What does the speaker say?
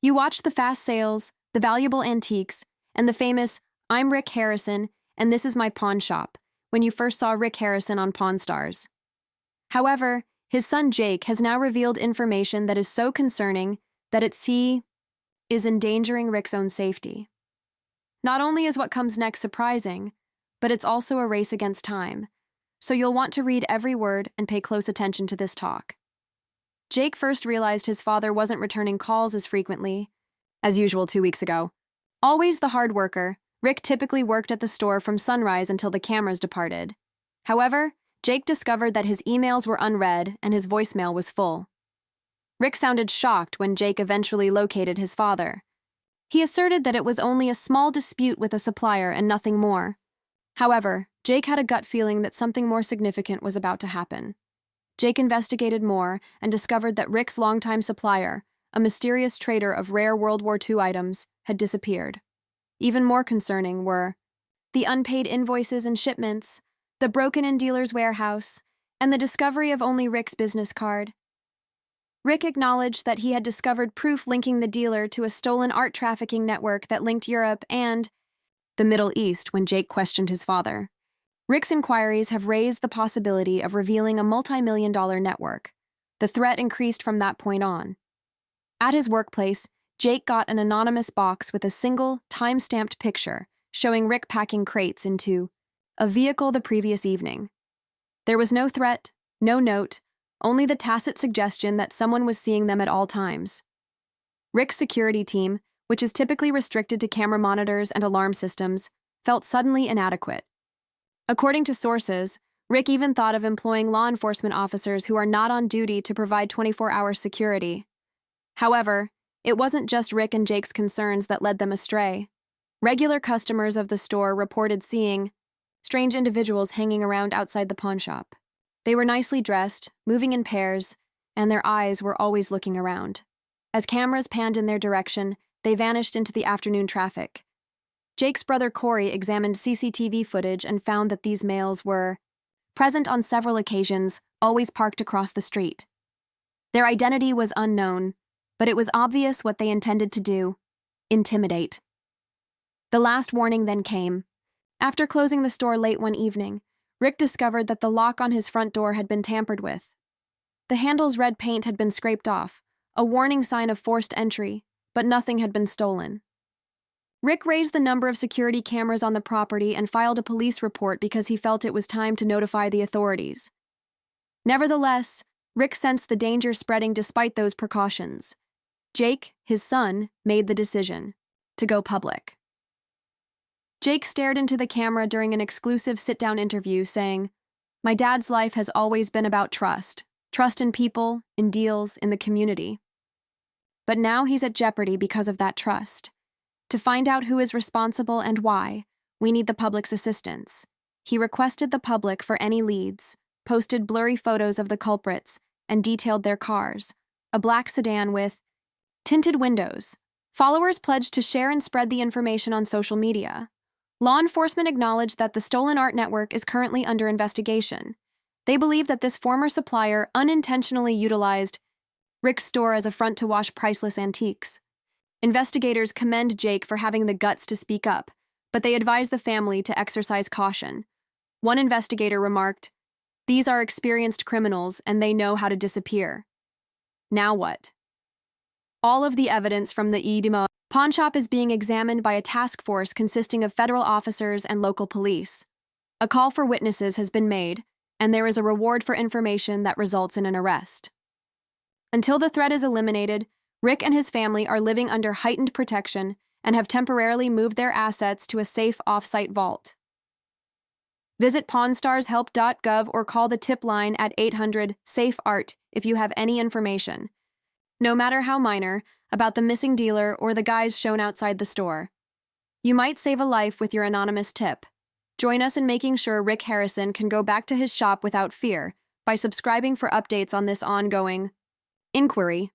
You watched the fast sales, the valuable antiques, and the famous, "I'm Rick Harrison, and this is my pawn shop," when you first saw Rick Harrison on Pawn Stars. However, his son Jake has now revealed information that is so concerning that he is endangering Rick's own safety. Not only is what comes next surprising, but it's also a race against time, so you'll want to read every word and pay close attention to this talk. Jake first realized his father wasn't returning calls as frequently as usual 2 weeks ago. Always the hard worker, Rick typically worked at the store from sunrise until the cameras departed. However, Jake discovered that his emails were unread and his voicemail was full. Rick sounded shocked when Jake eventually located his father. He asserted that it was only a small dispute with a supplier and nothing more. However, Jake had a gut feeling that something more significant was about to happen. Jake investigated more and discovered that Rick's longtime supplier, a mysterious trader of rare World War II items, had disappeared. Even more concerning were the unpaid invoices and shipments, the broken-in dealer's warehouse, and the discovery of only Rick's business card. Rick acknowledged that he had discovered proof linking the dealer to a stolen art trafficking network that linked Europe and the Middle East when Jake questioned his father. Rick's inquiries have raised the possibility of revealing a multi-million-dollar network. The threat increased from that point on. At his workplace, Jake got an anonymous box with a single, time-stamped picture showing Rick packing crates into a vehicle the previous evening. There was no threat, no note, only the tacit suggestion that someone was seeing them at all times. Rick's security team, which is typically restricted to camera monitors and alarm systems, felt suddenly inadequate. According to sources, Rick even thought of employing law enforcement officers who are not on duty to provide 24-hour security. However, it wasn't just Rick and Jake's concerns that led them astray. Regular customers of the store reported seeing strange individuals hanging around outside the pawn shop. They were nicely dressed, moving in pairs, and their eyes were always looking around. As cameras panned in their direction, they vanished into the afternoon traffic. Jake's brother Corey examined CCTV footage and found that these males were present on several occasions, always parked across the street. Their identity was unknown, but it was obvious what they intended to do: intimidate. The last warning then came. After closing the store late one evening, Rick discovered that the lock on his front door had been tampered with. The handle's red paint had been scraped off, a warning sign of forced entry, but nothing had been stolen. Rick raised the number of security cameras on the property and filed a police report because he felt it was time to notify the authorities. Nevertheless, Rick sensed the danger spreading despite those precautions. Jake, his son, made the decision to go public. Jake stared into the camera during an exclusive sit-down interview, saying, "My dad's life has always been about trust. Trust in people, in deals, in the community. But now he's at jeopardy because of that trust. To find out who is responsible and why, we need the public's assistance." He requested the public for any leads, posted blurry photos of the culprits, and detailed their cars, a black sedan with tinted windows. Followers pledged to share and spread the information on social media. Law enforcement acknowledged that the stolen art network is currently under investigation. They believe that this former supplier unintentionally utilized Rick's store as a front to wash priceless antiques. Investigators commend Jake for having the guts to speak up, but they advise the family to exercise caution. One investigator remarked, "These are experienced criminals and they know how to disappear." Now what? All of the evidence from the Edema pawn shop is being examined by a task force consisting of federal officers and local police. A call for witnesses has been made, and there is a reward for information that results in an arrest. Until the threat is eliminated, Rick and his family are living under heightened protection and have temporarily moved their assets to a safe off-site vault. Visit pawnstarshelp.gov or call the tip line at 800-SAFE-ART if you have any information, no matter how minor, about the missing dealer or the guys shown outside the store. You might save a life with your anonymous tip. Join us in making sure Rick Harrison can go back to his shop without fear by subscribing for updates on this ongoing inquiry.